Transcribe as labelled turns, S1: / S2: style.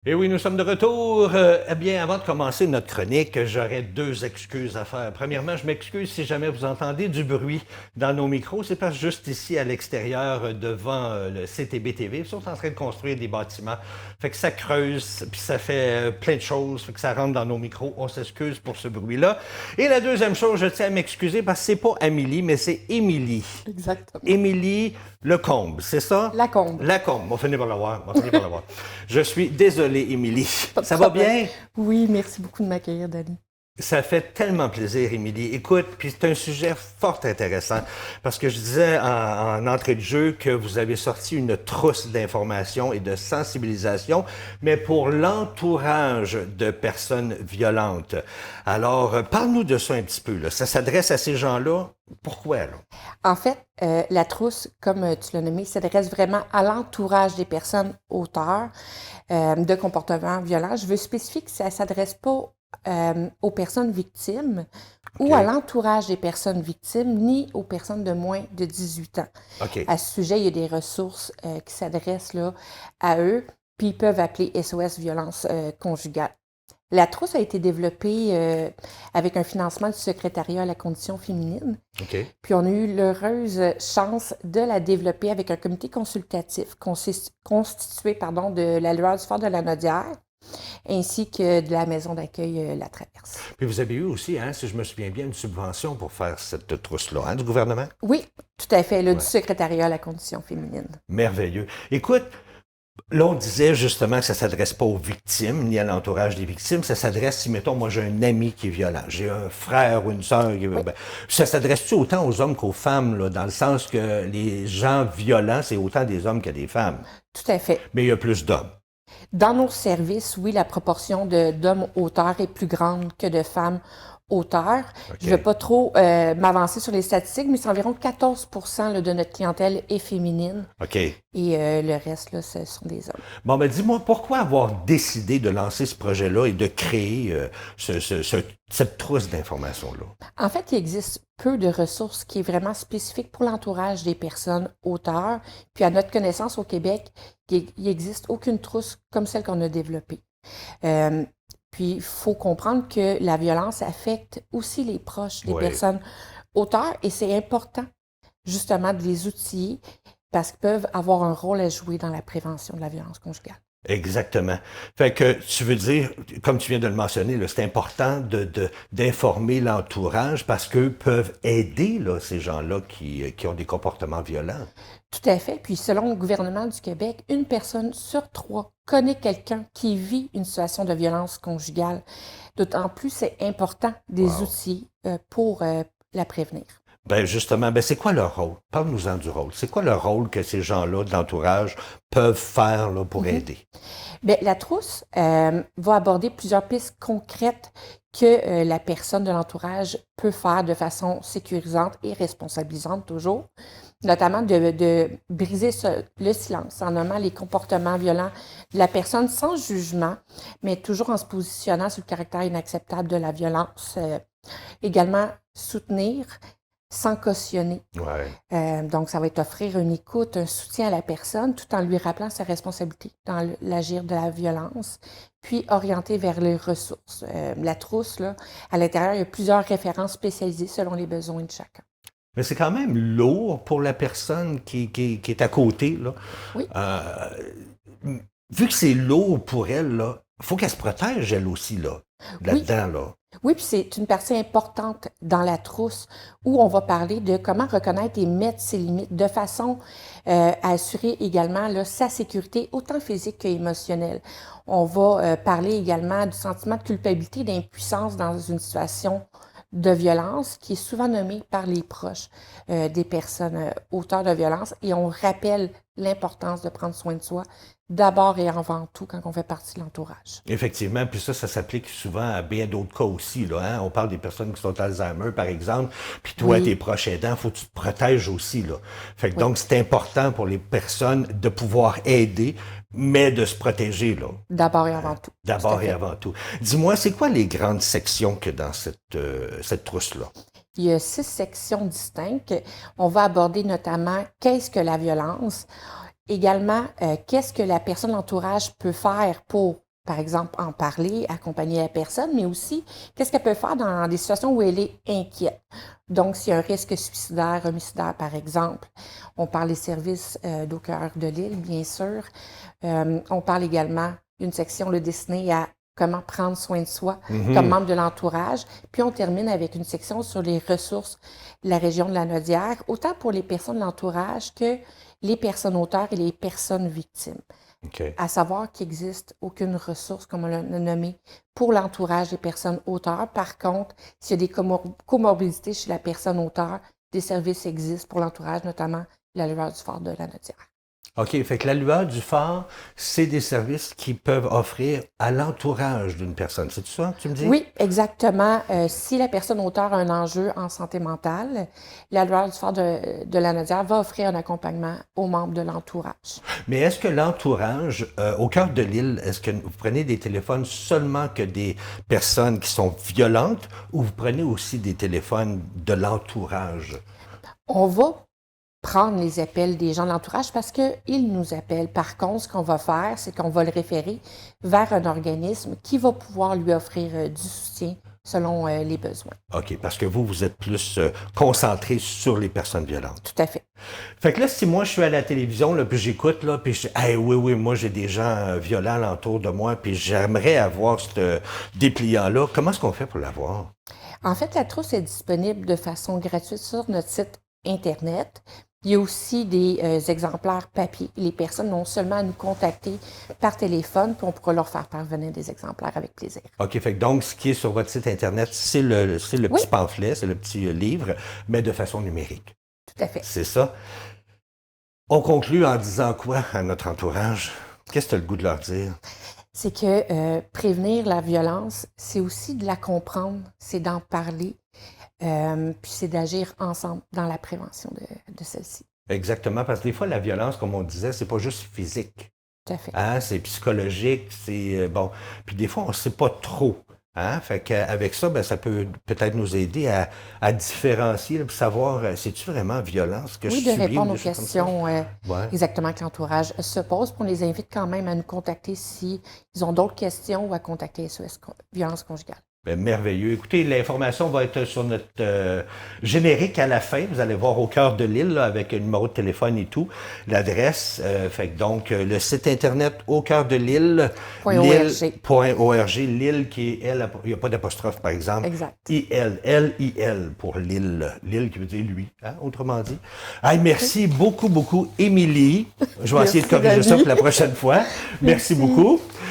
S1: Et oui, nous sommes de retour. Eh bien, avant de commencer notre chronique, j'aurais deux excuses à faire. Premièrement, je m'excuse si jamais vous entendez du bruit dans nos micros. C'est parce que juste ici à l'extérieur, devant le CTB-TV, ils sont en train de construire des bâtiments. Fait que ça creuse, puis ça fait plein de choses, fait que ça rentre dans nos micros. On s'excuse pour ce bruit-là. Et la deuxième chose, je tiens à m'excuser parce que c'est pas Amélie, mais c'est Émilie.
S2: Exactement.
S1: Émilie Lecombe, c'est ça?
S2: Lacombe.
S1: Lacombe, on finit par l'avoir, on finit par l'avoir. Je suis désolé, Émilie.
S2: Pas de
S1: Ça va
S2: problème.
S1: bien?
S2: Oui, merci beaucoup de m'accueillir, Dani.
S1: Ça fait tellement plaisir, Émilie. Écoute, puis c'est un sujet fort intéressant parce que je disais en entrée de jeu que vous avez sorti une trousse d'informations et de sensibilisation, mais pour l'entourage de personnes violentes. Alors, parle-nous de ça un petit peu, là. Ça s'adresse à ces gens-là. Pourquoi, là?
S2: En fait, la trousse, comme tu l'as nommé, s'adresse vraiment à l'entourage des personnes auteurs de comportements violents. Je veux spécifier que ça ne s'adresse pas aux personnes victimes ou à
S1: OK.
S2: l'entourage des personnes victimes, ni aux personnes de moins de 18 ans.
S1: OK.
S2: À ce sujet, il y a des ressources qui s'adressent là, à eux, puis ils peuvent appeler SOS violence conjugale. La trousse a été développée avec un financement du secrétariat à la condition féminine.
S1: OK.
S2: Puis on a eu l'heureuse chance de la développer avec un comité consultatif constitué de la Lueur du Fort de la Nodière ainsi que de la maison d'accueil La Traverse.
S1: Puis vous avez eu aussi, hein, si je me souviens bien, une subvention pour faire cette trousse-là, hein, du gouvernement?
S2: Oui, tout à fait, là, du
S1: Ouais.
S2: secrétariat à la condition féminine.
S1: Merveilleux. Écoute, là, on disait justement que ça s'adresse pas aux victimes, ni à l'entourage des victimes. Ça s'adresse, si, mettons, moi, j'ai un ami qui est violent, j'ai un frère ou une sœur qui
S2: Oui,
S1: ben, ça s'adresse-tu autant aux hommes qu'aux femmes, là, dans le sens que les gens violents, c'est autant des hommes que des femmes.
S2: tout à fait.
S1: Mais il y a plus d'hommes.
S2: Dans nos services, oui, la proportion d'hommes auteurs est plus grande que de femmes auteurs. Je ne vais
S1: OK?
S2: pas trop m'avancer sur les statistiques, mais c'est environ 14 là, de notre clientèle est féminine
S1: OK.
S2: et le reste, là, ce sont des hommes.
S1: Bon, ben dis-moi, pourquoi avoir décidé de lancer ce projet-là et de créer cette trousse d'informations-là?
S2: En fait, il existe peu de ressources qui est vraiment spécifique pour l'entourage des personnes auteurs. Puis à notre connaissance au Québec, il n'existe aucune trousse comme celle qu'on a développée. Euh, Puis il faut comprendre que la violence affecte aussi les proches des
S1: Oui.
S2: personnes auteurs et c'est important justement de les outiller parce qu'ils peuvent avoir un rôle à jouer dans la prévention de la violence conjugale.
S1: Exactement. Fait que tu veux dire, comme tu viens de le mentionner, là, c'est important d'informer l'entourage parce qu'eux peuvent aider là, ces gens-là qui ont des comportements violents.
S2: Tout à fait. Puis selon le gouvernement du Québec, une personne sur trois connaît quelqu'un qui vit une situation de violence conjugale. D'autant plus, c'est important des
S1: Wow.
S2: outils pour la prévenir.
S1: Ben justement, ben c'est quoi leur rôle? Parle-nous-en du rôle. C'est quoi le rôle que ces gens-là de l'entourage peuvent faire là, pour
S2: Mhm.
S1: aider?
S2: Bien, la trousse va aborder plusieurs pistes concrètes que la personne de l'entourage peut faire de façon sécurisante et responsabilisante toujours, notamment de briser le silence en nommant les comportements violents de la personne sans jugement, mais toujours en se positionnant sur le caractère inacceptable de la violence. Également, soutenir sans cautionner.
S1: Ouais.
S2: Donc, ça va être offrir une écoute, un soutien à la personne, tout en lui rappelant sa responsabilité dans l'agir de la violence, puis orienter vers les ressources. La trousse, là, à l'intérieur, il y a plusieurs références spécialisées selon les besoins de chacun.
S1: Mais c'est quand même lourd pour la personne qui est à côté, là.
S2: Oui,
S1: Vu que c'est lourd pour elle, là, faut qu'elle se protège, elle aussi, là,
S2: oui,
S1: là-dedans, là.
S2: oui, puis c'est une partie importante dans la trousse où on va parler de comment reconnaître et mettre ses limites de façon à assurer également là, sa sécurité, autant physique qu'émotionnelle. On va parler également du sentiment de culpabilité, d'impuissance dans une situation de violence qui est souvent nommée par les proches des personnes auteurs de violence et on rappelle l'importance de prendre soin de soi d'abord et avant tout quand on fait partie de l'entourage.
S1: Effectivement, puis ça s'applique souvent à bien d'autres cas aussi, là, hein. On parle des personnes qui sont Alzheimer, par exemple, puis toi, tes
S2: Oui,
S1: proches aidants, faut que tu te protèges aussi, là. Fait que
S2: oui.
S1: donc, c'est important pour les personnes de pouvoir aider, mais de se protéger, là.
S2: D'abord et avant tout. Tout à
S1: D'abord et
S2: fait.
S1: avant tout. Dis-moi, c'est quoi les grandes sections que dans cette trousse-là?
S2: Il y a 6 sections distinctes. On va aborder notamment qu'est-ce que la violence, également qu'est-ce que la personne de l'entourage peut faire pour par exemple, en parler, accompagner la personne, mais aussi qu'est-ce qu'elle peut faire dans des situations où elle est inquiète. Donc, s'il y a un risque suicidaire, homicidaire, par exemple, on parle des services d'au cœur de l'île, bien sûr. On parle également d'une section destinée à comment prendre soin de soi comme membre de l'entourage. Puis on termine avec une section sur les ressources de la région de la Naudière, autant pour les personnes de l'entourage que les personnes auteurs et les personnes victimes.
S1: OK.
S2: À savoir qu'il n'existe aucune ressource, comme on l'a nommé, pour l'entourage des personnes auteurs. Par contre, s'il y a des comorbidités chez la personne auteur, des services existent pour l'entourage, notamment la lueur du phare de la Naudière.
S1: OK, fait que la lueur du phare, c'est des services qui peuvent offrir à l'entourage d'une personne. C'est ça que tu me dis?
S2: Oui, exactement. Si la personne auteur a un enjeu en santé mentale, la lueur du phare de la Naudière va offrir un accompagnement aux membres de l'entourage.
S1: Mais est-ce que l'entourage, au cœur de l'île, est-ce que vous prenez des téléphones seulement que des personnes qui sont violentes ou vous prenez aussi des téléphones de l'entourage?
S2: On va prendre les appels des gens de l'entourage parce qu'ils nous appellent. Par contre, ce qu'on va faire, c'est qu'on va le référer vers un organisme qui va pouvoir lui offrir du soutien selon les besoins.
S1: OK, parce que vous êtes plus concentré sur les personnes violentes.
S2: Tout à fait.
S1: Fait que là, si moi je suis à la télévision, là, puis j'écoute, là, puis je dis, hey, oui, moi j'ai des gens violents alentour de moi, puis j'aimerais avoir ce dépliant-là, comment est-ce qu'on fait pour l'avoir?
S2: En fait, la trousse est disponible de façon gratuite sur notre site Internet. Il y a aussi des exemplaires papier. Les personnes n'ont seulement à nous contacter par téléphone, puis on pourra leur faire parvenir des exemplaires avec plaisir.
S1: OK, fait que donc, ce qui est sur votre site Internet, c'est le
S2: Oui,
S1: petit pamphlet, c'est le petit livre, mais de façon numérique.
S2: tout à fait.
S1: C'est ça. On conclut en disant quoi à notre entourage? Qu'est-ce que tu as le goût de leur dire?
S2: C'est que prévenir la violence, c'est aussi de la comprendre, c'est d'en parler, puis c'est d'agir ensemble dans la prévention de celle-ci.
S1: Exactement, parce que des fois, la violence, comme on disait, c'est pas juste physique.
S2: Tout à fait.
S1: Hein? C'est psychologique, c'est bon. Puis des fois, on ne sait pas trop. Hein? Fait qu'avec ça, ben, ça peut peut-être nous aider à différencier, là, puis savoir c'est-tu vraiment violent ce que
S2: Oui,
S1: je
S2: de
S1: subis ou
S2: répondre aux
S1: des choses comme ça.
S2: questions
S1: Ouais.
S2: exactement que l'entourage se pose. Puis on les invite quand même à nous contacter si ils ont d'autres questions ou à contacter SOS Violence Conjugale.
S1: Ben, merveilleux. Écoutez, l'information va être sur notre générique à la fin. Vous allez voir au cœur de l'île là, avec un numéro de téléphone et tout, l'adresse. Fait que donc le site internet au cœur de l'île,
S2: .org.
S1: l'île qui est elle, il n'y a pas d'apostrophe par exemple.
S2: Exact.
S1: L-I-L pour l'île, l'île qui veut dire lui, hein, autrement dit. Hey, merci beaucoup, Émilie. Je vais essayer de corriger ça pour la prochaine fois. Merci beaucoup.